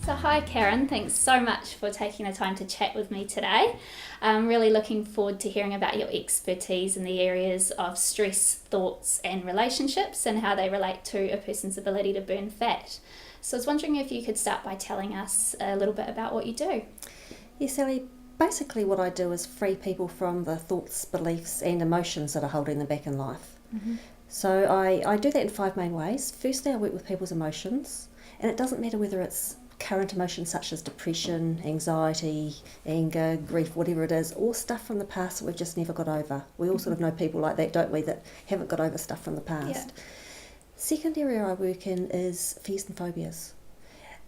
So hi Karen, thanks so much for taking the time to chat with me today. I'm really looking forward to hearing about your expertise in the areas of stress, thoughts and relationships and how they relate to a person's ability to burn fat. So I was wondering if you could start by telling us a little bit about what you do. Yes, Ellie, basically what I do is free people from the thoughts, beliefs and emotions that are holding them back in life. Mm-hmm. So I do that in 5 main ways. Firstly, I work with people's emotions, and it doesn't matter whether it's current emotions such as depression, anxiety, anger, grief, whatever it is, or stuff from the past that we've just never got over. We all sort of know people like that, don't we, that haven't got over stuff from the past. Yeah. Second area I work in is fears and phobias.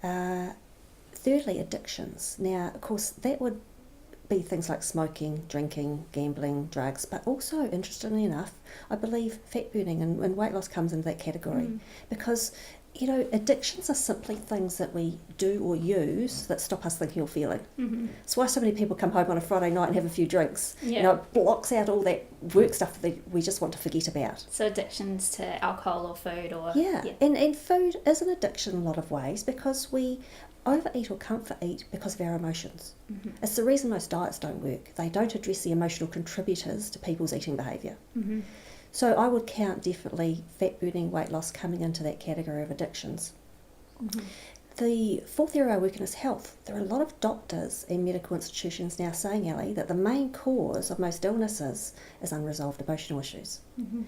Thirdly, addictions. Now, of course, that would be things like smoking, drinking, gambling, drugs, but also, interestingly enough, I believe fat burning and weight loss comes into that category because, you know, addictions are simply things that we do or use that stop us thinking or feeling. Mm-hmm. It's why so many people come home on a Friday night and have a few drinks. Yeah. You know, it blocks out all that work stuff that we just want to forget about. So addictions to alcohol or food or... Yeah. And food is an addiction in a lot of ways because we overeat or comfort eat because of our emotions. Mm-hmm. It's the reason most diets don't work. They don't address the emotional contributors to people's eating behaviour. Mm-hmm. So I would count definitely fat burning, weight loss coming into that category of addictions. Mm-hmm. The fourth area I work in is health. There are a lot of doctors and medical institutions now saying, Ellie, that the main cause of most illnesses is unresolved emotional issues. Mm-hmm.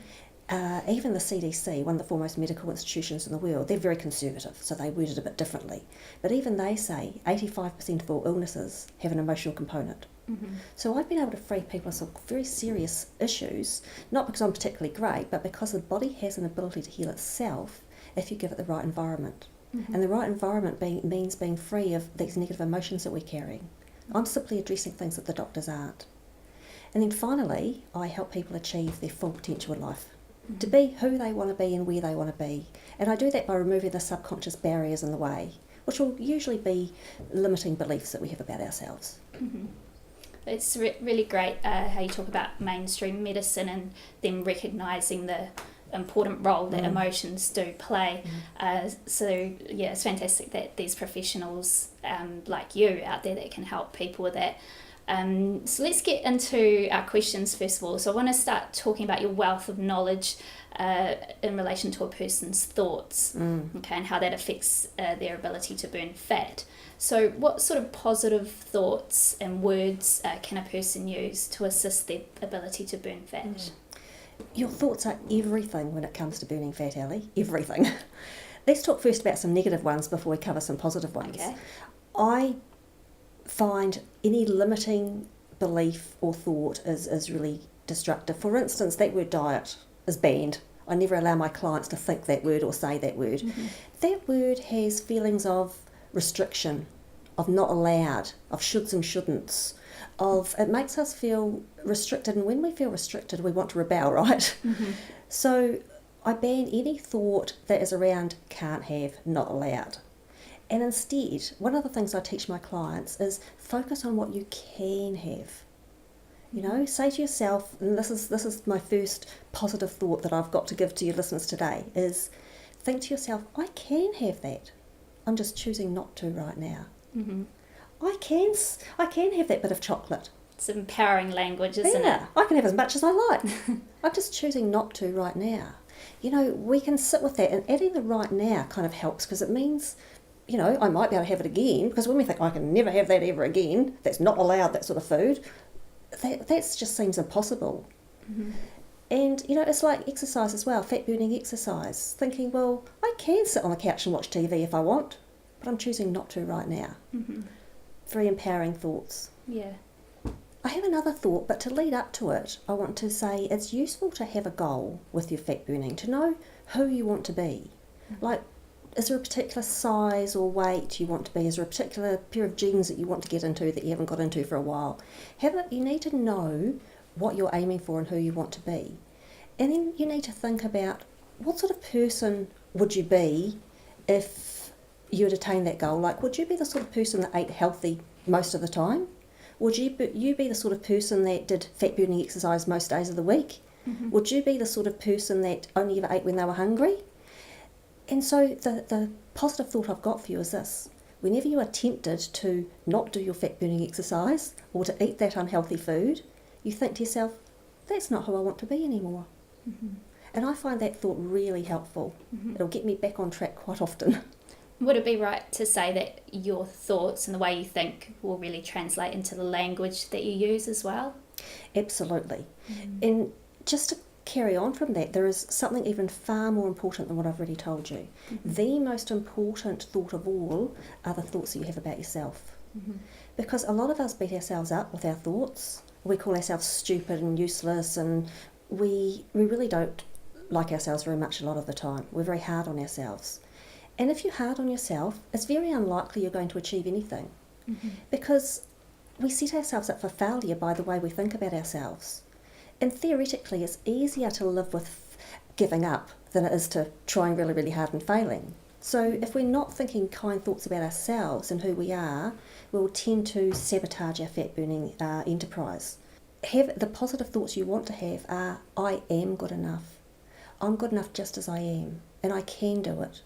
Even the CDC, one of the foremost medical institutions in the world, they're very conservative, so they word it a bit differently. But even they say 85% of all illnesses have an emotional component. Mm-hmm. So I've been able to free people of some very serious issues, not because I'm particularly great, but because the body has an ability to heal itself if you give it the right environment. Mm-hmm. And the right environment means being free of these negative emotions that we're carrying. I'm simply addressing things that the doctors aren't. And then finally, I help people achieve their full potential in life. Mm-hmm. To be who they want to be and where they want to be. And I do that by removing the subconscious barriers in the way, which will usually be limiting beliefs that we have about ourselves. Mm-hmm. It's really great how you talk about mainstream medicine and them recognising the important role that emotions do play. So yeah, it's fantastic that there's professionals like you out there that can help people with that. So let's get into our questions first of all. So I want to start talking about your wealth of knowledge in relation to a person's thoughts, okay, and how that affects their ability to burn fat. So what sort of positive thoughts and words can a person use to assist their ability to burn fat? Your thoughts are everything when it comes to burning fat, Ellie. Everything. Let's talk first about some negative ones before we cover some positive ones. Okay. I find any limiting belief or thought is really destructive. For instance, that word diet is banned. I never allow my clients to think that word or say that word. Mm-hmm. That word has feelings of restriction, of not allowed, of shoulds and shouldn'ts, it makes us feel restricted, and when we feel restricted we want to rebel, right? Mm-hmm. So I ban any thought that is around can't have, not allowed. And instead, one of the things I teach my clients is focus on what you can have. You know, say to yourself, and this is my first positive thought that I've got to give to your listeners today, is think to yourself, I can have that. I'm just choosing not to right now. Mm-hmm. I can have that bit of chocolate. It's empowering language, isn't it? Yeah, I can have as much as I like. I'm just choosing not to right now. You know, we can sit with that, and adding the right now kind of helps because it means, you know, I might be able to have it again, because when we think I can never have that ever again, that's not allowed, that sort of food, that just seems impossible. Mm-hmm. And, you know, it's like exercise as well, fat burning exercise. Thinking, well, I can sit on the couch and watch TV if I want, but I'm choosing not to right now. Mm-hmm. Very empowering thoughts. Yeah. I have another thought, but to lead up to it, I want to say it's useful to have a goal with your fat burning, to know who you want to be. Like, is there a particular size or weight you want to be? Is there a particular pair of jeans that you want to get into that you haven't got into for a while? You need to know what you're aiming for and who you want to be. And then you need to think about what sort of person would you be if you had attained that goal. Like, would you be the sort of person that ate healthy most of the time? Would you be the sort of person that did fat burning exercise most days of the week? Mm-hmm. Would you be the sort of person that only ever ate when they were hungry? And so the positive thought I've got for you is this. whenever you are tempted to not do your fat burning exercise or to eat that unhealthy food, you think to yourself, that's not who I want to be anymore. Mm-hmm. And I find that thought really helpful. Mm-hmm. It'll get me back on track quite often. Would it be right to say that your thoughts and the way you think will really translate into the language that you use as well? Absolutely. Mm-hmm. And just to carry on from that, there is something even far more important than what I've already told you. Mm-hmm. The most important thought of all are the thoughts that you have about yourself. Mm-hmm. Because a lot of us beat ourselves up with our thoughts. We call ourselves stupid and useless, and we really don't like ourselves very much a lot of the time. We're very hard on ourselves. And if you're hard on yourself, it's very unlikely you're going to achieve anything. Mm-hmm. Because we set ourselves up for failure by the way we think about ourselves. And theoretically, it's easier to live with giving up than it is to trying really, really hard and failing. So if we're not thinking kind thoughts about ourselves and who we are, we'll tend to sabotage our fat-burning enterprise. Have the positive thoughts you want to have are, I am good enough. I'm good enough just as I am, and I can do it.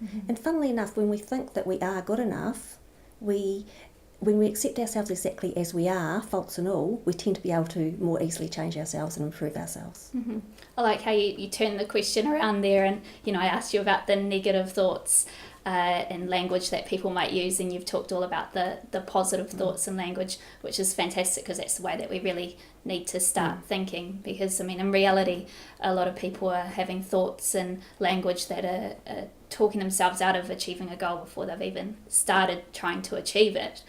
Mm-hmm. And funnily enough, when we think that we are good enough, when we accept ourselves exactly as we are, faults and all, we tend to be able to more easily change ourselves and improve ourselves. Mm-hmm. I like how you turn the question around there, and I asked you about the negative thoughts and language that people might use, and you've talked all about the positive thoughts and language, which is fantastic because that's the way that we really need to start thinking. Because in reality, a lot of people are having thoughts and language that are talking themselves out of achieving a goal before they've even started trying to achieve it.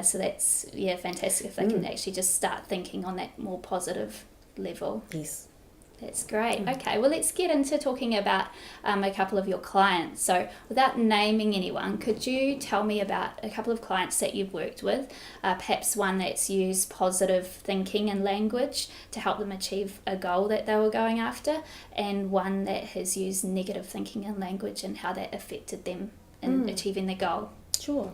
So that's fantastic if they can actually just start thinking on that more positive level. Yes. That's great. Okay, well, let's get into talking about a couple of your clients. So without naming anyone, could you tell me about a couple of clients that you've worked with, perhaps one that's used positive thinking and language to help them achieve a goal that they were going after, and one that has used negative thinking and language and how that affected them in achieving their goal? Sure.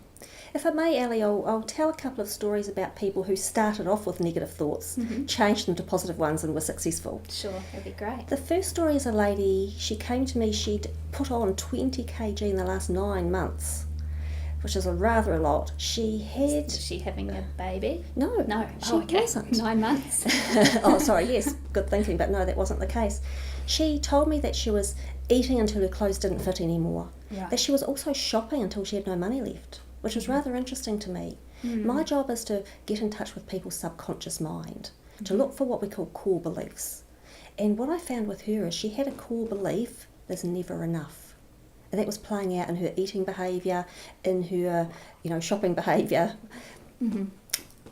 If I may, Ali, I'll tell a couple of stories about people who started off with negative thoughts, changed them to positive ones, and were successful. Sure, that'd be great. The first story is a lady, she came to me, she'd put on 20 kg in the last 9 months, which is rather a lot. Is she having a baby? No, she wasn't. 9 months. Oh, sorry, yes, good thinking, but no, that wasn't the case. She told me that she was eating until her clothes didn't fit anymore, that she was also shopping until she had no money left, which was rather interesting to me. My job is to get in touch with people's subconscious mind, to look for what we call core beliefs. And what I found with her is she had a core belief, there's never enough. And that was playing out in her eating behaviour, in her, shopping behaviour.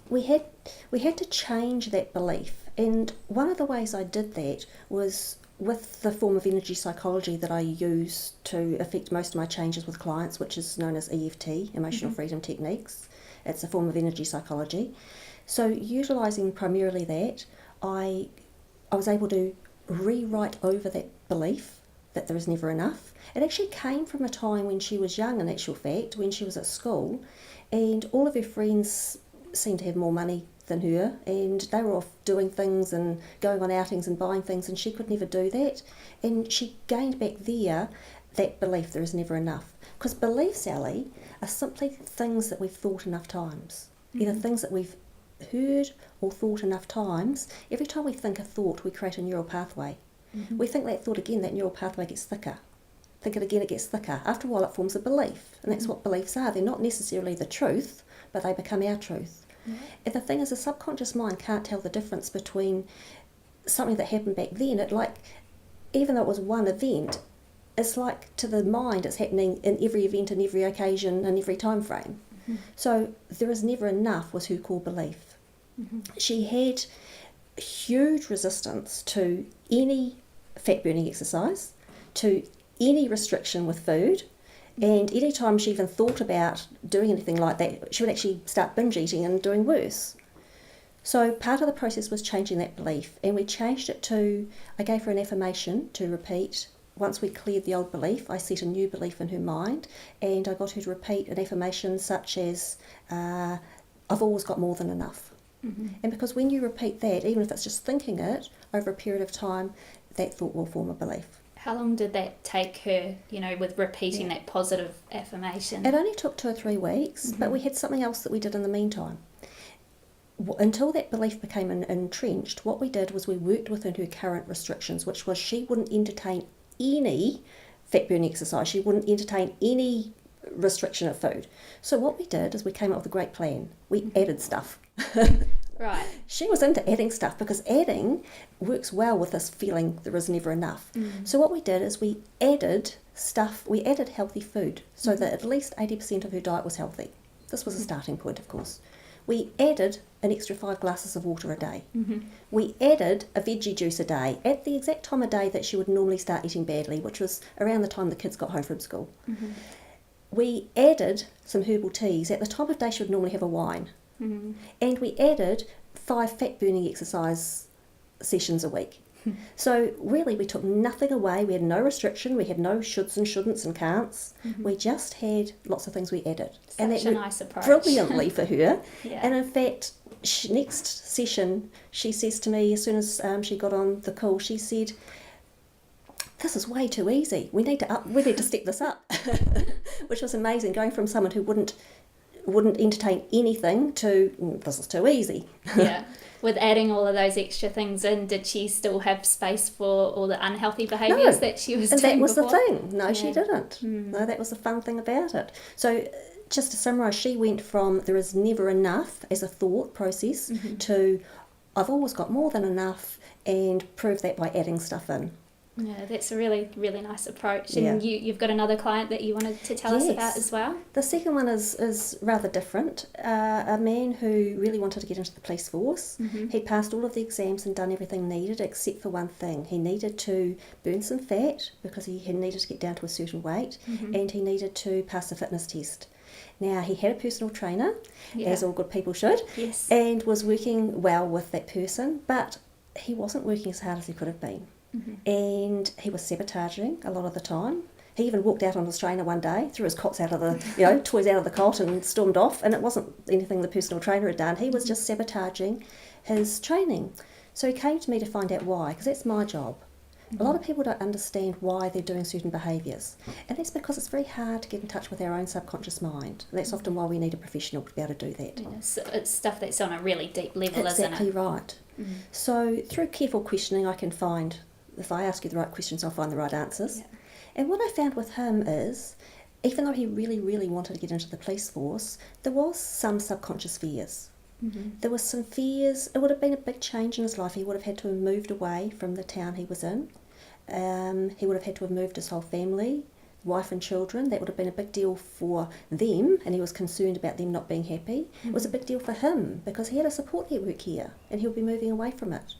We had to change that belief. And one of the ways I did that was with the form of energy psychology that I use to affect most of my changes with clients, which is known as EFT, Emotional Freedom Techniques. It's a form of energy psychology. So utilising primarily that, I was able to rewrite over that belief that there is never enough. It actually came from a time when she was young, in actual fact, when she was at school, and all of her friends seemed to have more money than her, and they were off doing things and going on outings and buying things, and she could never do that. And she gained back there that belief there is never enough. Because beliefs, Ali, are simply things that we've thought enough times. Either things that we've heard or thought enough times. Every time we think a thought, we create a neural pathway. We think that thought again, that neural pathway gets thicker. Think it again, it gets thicker. After a while, it forms a belief, and that's what beliefs are. They're not necessarily the truth, but they become our truth. And the thing is, the subconscious mind can't tell the difference between something that happened back then. Even though it was one event, it's like to the mind it's happening in every event, in every occasion, and every time frame. So there is never enough was her core belief. She had huge resistance to any fat burning exercise, to any restriction with food. And any time she even thought about doing anything like that, she would actually start binge eating and doing worse. So part of the process was changing that belief, and we changed it to, I gave her an affirmation to repeat. Once we cleared the old belief, I set a new belief in her mind, and I got her to repeat an affirmation such as, I've always got more than enough. And because when you repeat that, even if it's just thinking it, over a period of time, that thought will form a belief. How long did that take her, with repeating that positive affirmation? It only took 2 or 3 weeks, but we had something else that we did in the meantime. Until that belief became entrenched, what we did was we worked within her current restrictions, which was she wouldn't entertain any fat-burning exercise. She wouldn't entertain any restriction of food. So what we did is we came up with a great plan. We added stuff. Right. She was into adding stuff because adding works well with this feeling there is never enough. So what we did is we added stuff, we added healthy food so that at least 80% of her diet was healthy. This was a starting point, of course. We added an extra 5 glasses of water a day. We added a veggie juice a day at the exact time of day that she would normally start eating badly, which was around the time the kids got home from school. We added some herbal teas at the time of day she would normally have a wine. And we added 5 fat-burning exercise sessions a week. So really we took nothing away. We had no restriction. We had no shoulds and shouldn'ts and can'ts. We just had lots of things we added. Such a nice approach. Brilliantly for her. Yeah. And in fact, next session, she says to me, as soon as she got on the call, she said, "This is way too easy. We need to step this up," which was amazing. Going from someone who wouldn't entertain anything to this is too easy. Yeah. With adding all of those extra things in, did she still have space for all the unhealthy behaviours that she was doing that was before? the thing. No, she didn't. No, that was the fun thing about it. So just to summarise, she went from there is never enough as a thought process to I've always got more than enough, and prove that by adding stuff in. Yeah, that's a really, really nice approach. And you've got another client that you wanted to tell us about as well? The second one is rather different. A man who really wanted to get into the police force. He'd passed all of the exams and done everything needed except for one thing. He needed to burn some fat because he had needed to get down to a certain weight, and he needed to pass a fitness test. Now, he had a personal trainer, as all good people should, and was working well with that person, but he wasn't working as hard as he could have been. And he was sabotaging a lot of the time. He even walked out on his trainer one day, threw his cots out of the, toys out of the cot and stormed off, and it wasn't anything the personal trainer had done. He was just sabotaging his training. So he came to me to find out why, because that's my job. A lot of people don't understand why they're doing certain behaviours, and that's because it's very hard to get in touch with our own subconscious mind. And that's often why we need a professional to be able to do that. Yeah, so it's stuff that's on a really deep level, isn't it? Exactly right. So through careful questioning I can find, if I ask you the right questions, I'll find the right answers. And what I found with him is, even though he really, really wanted to get into the police force, there was some subconscious fears. There was some fears. It would have been a big change in his life. He would have had to have moved away from the town he was in. He would have had to have moved his whole family, wife and children. That would have been a big deal for them, and he was concerned about them not being happy. It was a big deal for him because he had a support network here, and he would be moving away from it.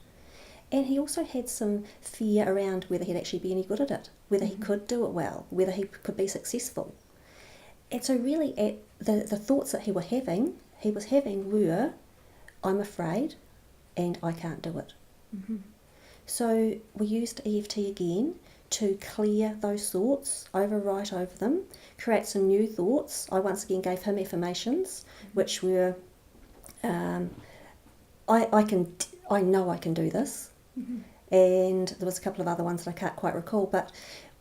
And he also had some fear around whether he'd actually be any good at it, whether he could do it well, whether he could be successful. And so really the thoughts that he was having were, I'm afraid and I can't do it. So we used EFT again to clear those thoughts, overwrite over them, create some new thoughts. I once again gave him affirmations, which were, I know I can do this. And there was a couple of other ones that I can't quite recall, but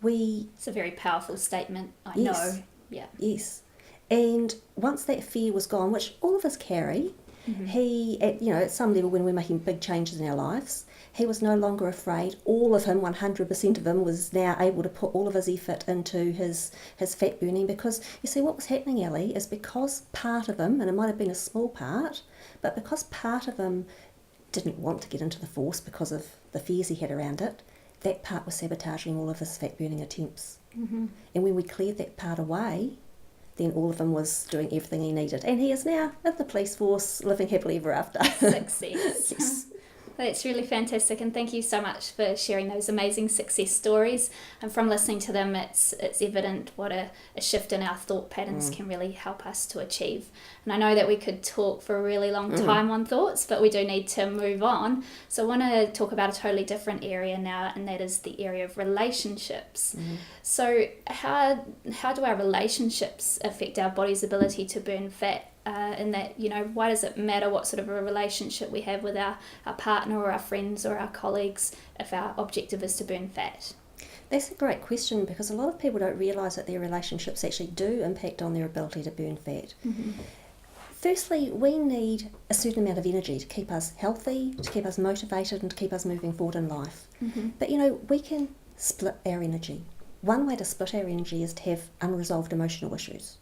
It's a very powerful statement, I know. Yeah. Yes. And once that fear was gone, which all of us carry, he, at some level when we're making big changes in our lives, he was no longer afraid. All of him, 100% of him, was now able to put all of his effort into his fat burning, because you see what was happening, Ellie, is because part of him, and it might have been a small part, but because part of him didn't want to get into the force because of the fears he had around it, that part was sabotaging all of his fat burning attempts. And when we cleared that part away, then all of him was doing everything he needed. And he is now in the police force, living happily ever after. Success. Yes. That's really fantastic, and thank you so much for sharing those amazing success stories. And from listening to them, it's evident what a shift in our thought patterns can really help us to achieve. And I know that we could talk for a really long time on thoughts, but we do need to move on. So I want to talk about a totally different area now, and that is the area of relationships. So how do our relationships affect our body's ability to burn fat? In that, why does it matter what sort of a relationship we have with our partner or our friends or our colleagues if our objective is to burn fat? That's a great question, because a lot of people don't realise that their relationships actually do impact on their ability to burn fat. Firstly, we need a certain amount of energy to keep us healthy, to keep us motivated, and to keep us moving forward in life. But we can split our energy. One way to split our energy is to have unresolved emotional issues.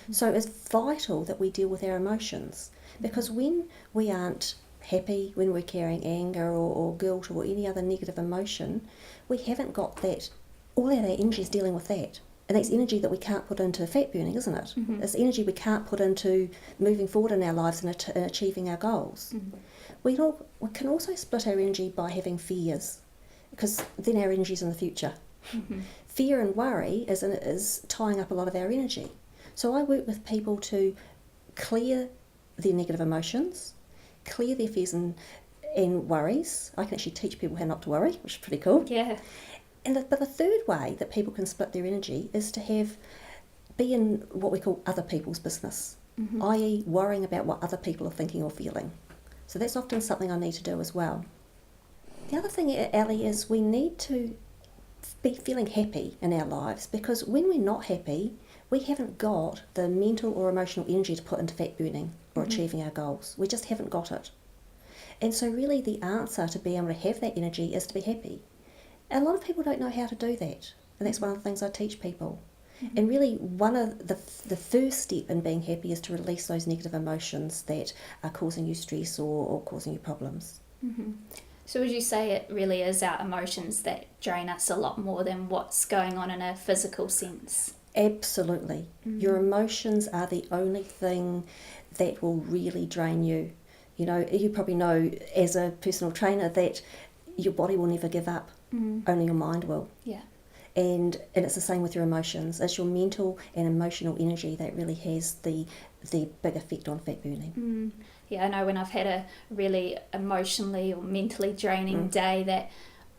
So it's vital that we deal with our emotions, because when we aren't happy, when we're carrying anger or guilt or any other negative emotion, we haven't got that. All of our energy is dealing with that. And that's energy that we can't put into fat burning, isn't it? It's energy we can't put into moving forward in our lives and achieving our goals. We can also split our energy by having fears, because then our energy's in the future. Fear and worry is tying up a lot of our energy. So I work with people to clear their negative emotions, clear their fears and worries. I can actually teach people how not to worry, which is pretty cool. Yeah. But the third way that people can split their energy is to be in what we call other people's business, i.e. worrying about what other people are thinking or feeling. So that's often something I need to do as well. The other thing, Ali, is we need to be feeling happy in our lives, because when we're not happy, we haven't got the mental or emotional energy to put into fat burning or achieving our goals. We just haven't got it. And so really the answer to being able to have that energy is to be happy. A lot of people don't know how to do that, and that's one of the things I teach people. And really one of the first step in being happy is to release those negative emotions that are causing you stress or causing you problems. So would you say it really is our emotions that drain us a lot more than what's going on in a physical sense? Absolutely. Your emotions are the only thing that will really drain you. You probably know as a personal trainer that your body will never give up, only your mind will. Yeah. And it's the same with your emotions. It's your mental and emotional energy that really has the big effect on fat burning. Yeah, I know when I've had a really emotionally or mentally draining day, that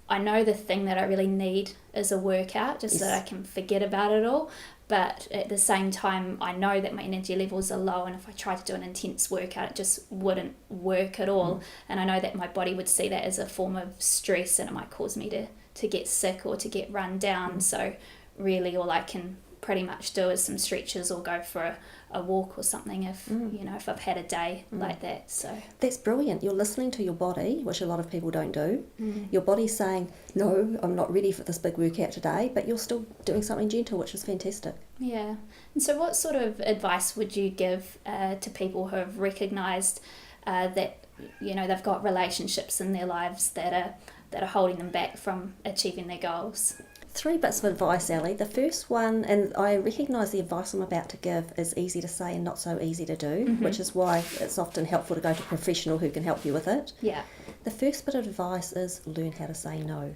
I know the thing that I really need is a workout, just so that I can forget about it all. But at the same time, I know that my energy levels are low, and if I try to do an intense workout, it just wouldn't work at all. And I know that my body would see that as a form of stress, and it might cause me to get sick or to get run down. So really all I can pretty much do is some stretches or go for a walk or something if if I've had a day like that. So that's brilliant. You're listening to your body, which a lot of people don't do. Your body's saying, no, I'm not ready for this big workout today, but you're still doing something gentle, which is fantastic. Yeah. And so what sort of advice would you give to people who have recognised that they've got relationships in their lives that are holding them back from achieving their goals? 3 bits of advice, Ali. The first one, and I recognise the advice I'm about to give is easy to say and not so easy to do, which is why it's often helpful to go to a professional who can help you with it. Yeah. The first bit of advice is learn how to say no.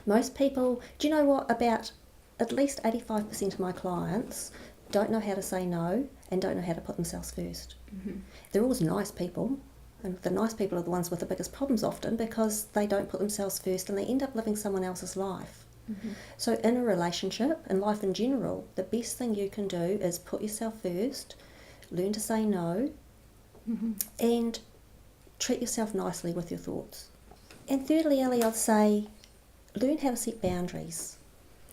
Most people, do you know what, about at least 85% of my clients don't know how to say no and don't know how to put themselves first. They're always nice people. And the nice people are the ones with the biggest problems often, because they don't put themselves first and they end up living someone else's life. So in a relationship, in life in general, the best thing you can do is put yourself first, learn to say no, and treat yourself nicely with your thoughts. And thirdly, Ali, I'd say learn how to set boundaries.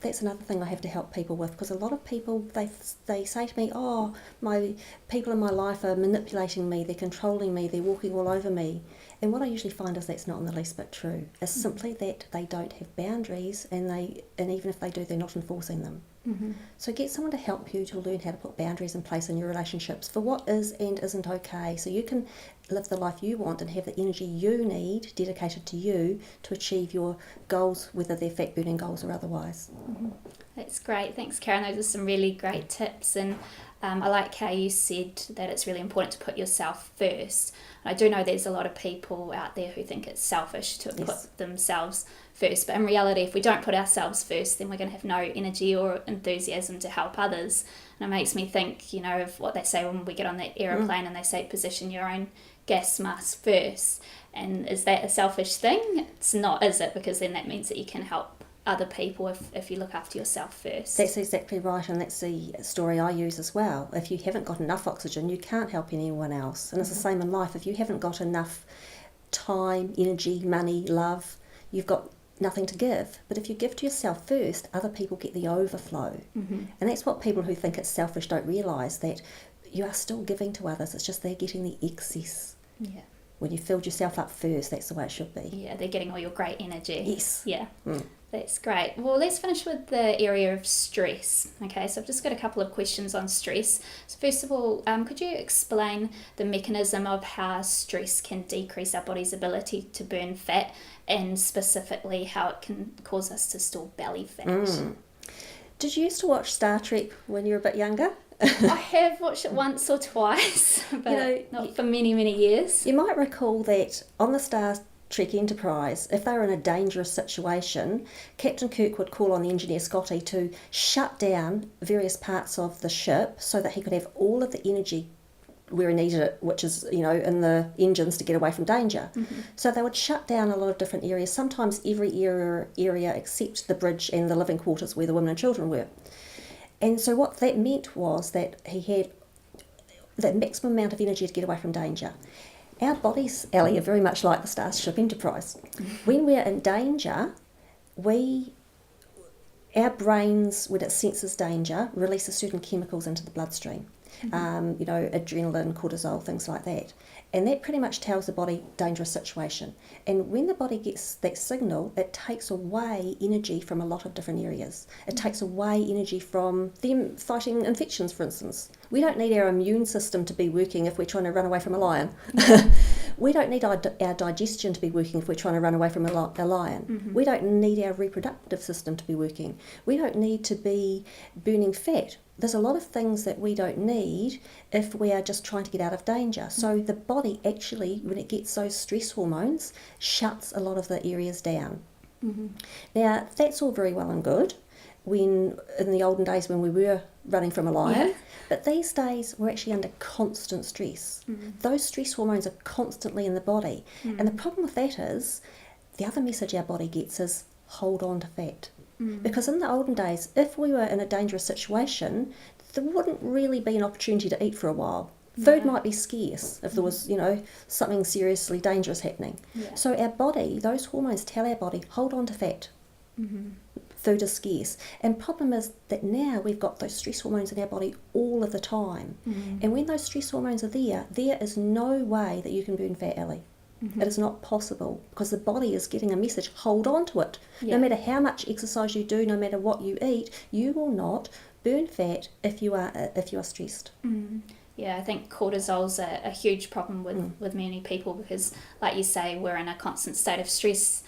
That's another thing I have to help people with, because a lot of people, they say to me, oh, my people in my life are manipulating me, they're controlling me, they're walking all over me. And what I usually find is that's not in the least bit true. It's simply that they don't have boundaries, and even if they do, they're not enforcing them. So get someone to help you to learn how to put boundaries in place in your relationships for what is and isn't okay, so you can live the life you want and have the energy you need dedicated to you to achieve your goals, whether they're fat burning goals or otherwise. That's great. Thanks, Karen. Those are some really great tips, and I like how you said that it's really important to put yourself first. I do know there's a lot of people out there who think it's selfish to put themselves first, but in reality, if we don't put ourselves first, then we're going to have no energy or enthusiasm to help others. And it makes me think, of what they say when we get on that aeroplane and they say position your own gas mask first. And is that a selfish thing? It's not, is it? Because then that means that you can help other people if you look after yourself first. That's exactly right, and that's the story I use as well. If you haven't got enough oxygen, you can't help anyone else. And it's the same in life. If you haven't got enough time, energy, money, love, you've got nothing to give. But if you give to yourself first, other people get the overflow. And that's what people who think it's selfish don't realise, that you are still giving to others. It's just they're getting the excess. Yeah. When you filled yourself up first, that's the way it should be. Yeah, they're getting all your great energy. Yes. Yeah. That's great. Well, let's finish with the area of stress. Okay, so I've just got a couple of questions on stress. So first of all, could you explain the mechanism of how stress can decrease our body's ability to burn fat, and specifically how it can cause us to store belly fat? Did you used to watch Star Trek when you were a bit younger? I have watched it once or twice, but not for many, many years. You might recall that on the Star Trek Enterprise, if they were in a dangerous situation, Captain Kirk would call on the engineer Scotty to shut down various parts of the ship so that he could have all of the energy where he needed it, which is, in the engines to get away from danger. So they would shut down a lot of different areas, sometimes every area except the bridge and the living quarters where the women and children were. And so what that meant was that he had the maximum amount of energy to get away from danger. Our bodies, Ellie, are very much like the Starship Enterprise. When we're in danger, our brains, when it senses danger, releases certain chemicals into the bloodstream. Adrenaline, cortisol, things like that. And that pretty much tells the body dangerous situation. And when the body gets that signal, it takes away energy from a lot of different areas. It takes away energy from them fighting infections, for instance. We don't need our immune system to be working if we're trying to run away from a lion. We don't need our digestion to be working if we're trying to run away from a lion. We don't need our reproductive system to be working. We don't need to be burning fat. There's a lot of things that we don't need if we are just trying to get out of danger. So the body actually, when it gets those stress hormones, shuts a lot of the areas down. Now, that's all very well and good in the olden days when we were running from a lion, but these days we're actually under constant stress. Those stress hormones are constantly in the body. And the problem with that is, the other message our body gets is, hold on to fat. Because in the olden days, if we were in a dangerous situation, there wouldn't really be an opportunity to eat for a while. Food might be scarce if there was, something seriously dangerous happening. So our body, those hormones tell our body, hold on to fat. Food is scarce. And problem is that now we've got those stress hormones in our body all of the time. And when those stress hormones are there is no way that you can burn fat, Ellie. It is not possible, because the body is getting a message, hold on to it. No matter how much exercise you do, no matter what you eat, you will not burn fat if you are stressed. Yeah, I think cortisol's a huge problem with many people, because, like you say, we're in a constant state of stress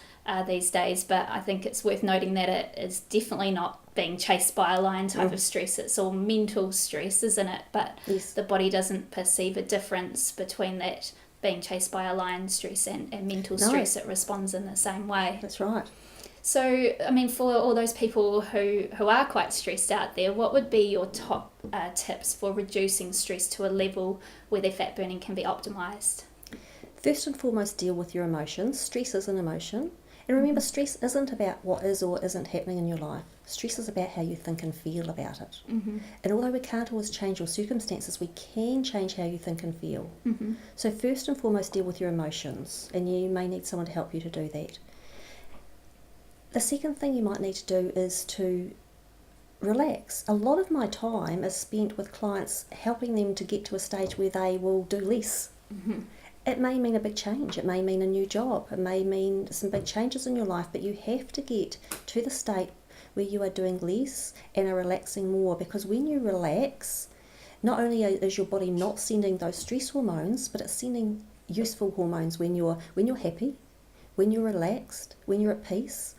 these days, but I think it's worth noting that it is definitely not being chased by a lion type of stress. It's all mental stress, isn't it? But the body doesn't perceive a difference between that being chased by a lion stress and mental stress. It responds in the same way. That's right. So, I mean, for all those people who are quite stressed out there, what would be your top tips for reducing stress to a level where their fat burning can be optimised? First and foremost, deal with your emotions. Stress is an emotion. And remember, stress isn't about what is or isn't happening in your life. Stress is about how you think and feel about it. And although we can't always change your circumstances, we can change how you think and feel. So first and foremost, deal with your emotions. And you may need someone to help you to do that. The second thing you might need to do is to relax. A lot of my time is spent with clients helping them to get to a stage where they will do less. It may mean a big change, it may mean a new job, it may mean some big changes in your life, but you have to get to the state where you are doing less and are relaxing more, because when you relax, not only is your body not sending those stress hormones, but it's sending useful hormones when you're happy, when you're relaxed, when you're at peace.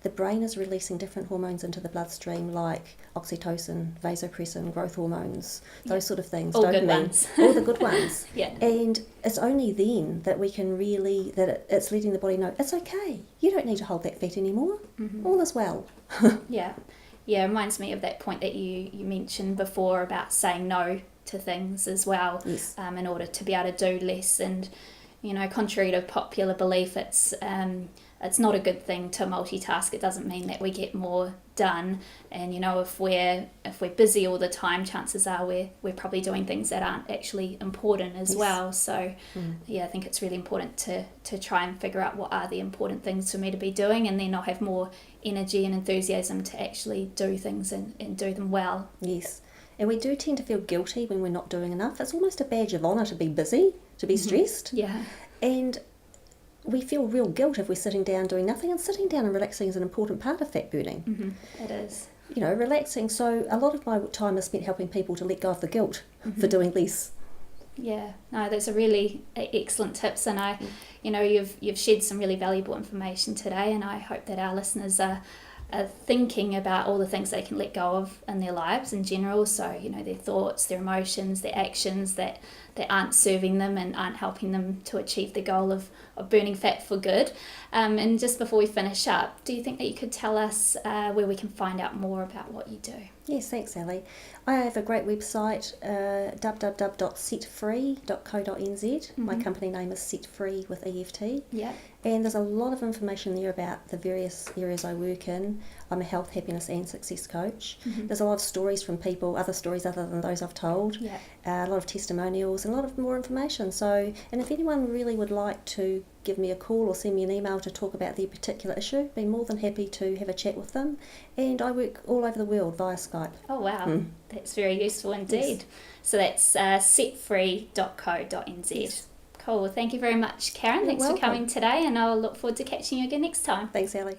The brain is releasing different hormones into the bloodstream, like oxytocin, vasopressin, growth hormones, those sort of things. All good ones. All the good ones. Yeah. And it's only then that we can really, it's letting the body know, it's okay. You don't need to hold that fat anymore. All is well. Yeah. It reminds me of that point that you mentioned before about saying no to things as well, in order to be able to do less. And, contrary to popular belief, it's it's not a good thing to multitask. It doesn't mean that we get more done. And if we're busy all the time, chances are we're probably doing things that aren't actually important as well. So I think it's really important to try and figure out what are the important things for me to be doing, and then I'll have more energy and enthusiasm to actually do things and do them well. Yes. And we do tend to feel guilty when we're not doing enough. It's almost a badge of honour to be busy, to be stressed. Yeah. And we feel real guilt if we're sitting down doing nothing, and sitting down and relaxing is an important part of fat burning. It is. Relaxing. So a lot of my time is spent helping people to let go of the guilt for doing less. Yeah, no, those are really excellent tips, and you've shared some really valuable information today, and I hope that our listeners are thinking about all the things they can let go of in their lives in general. So their thoughts, their emotions, their actions that aren't serving them and aren't helping them to achieve the goal of burning fat for good. And just before we finish up, do you think that you could tell us where we can find out more about what you do? Yes, thanks, Sally. I have a great website, www.setfree.co.nz. My company name is Set Free with EFT. Yeah. And there's a lot of information there about the various areas I work in. I'm a health, happiness and success coach. There's a lot of stories from people, other stories other than those I've told. Yeah. A lot of testimonials and a lot of more information. So, and if anyone really would like to give me a call or send me an email to talk about their particular issue, be more than happy to have a chat with them. And I work all over the world via Skype. Oh wow, that's very useful indeed. Yes. So that's setfree.co.nz. Yes. Cool. Well, thank you very much, Karen. Thanks for coming today, and I'll look forward to catching you again next time. Thanks, Ellie.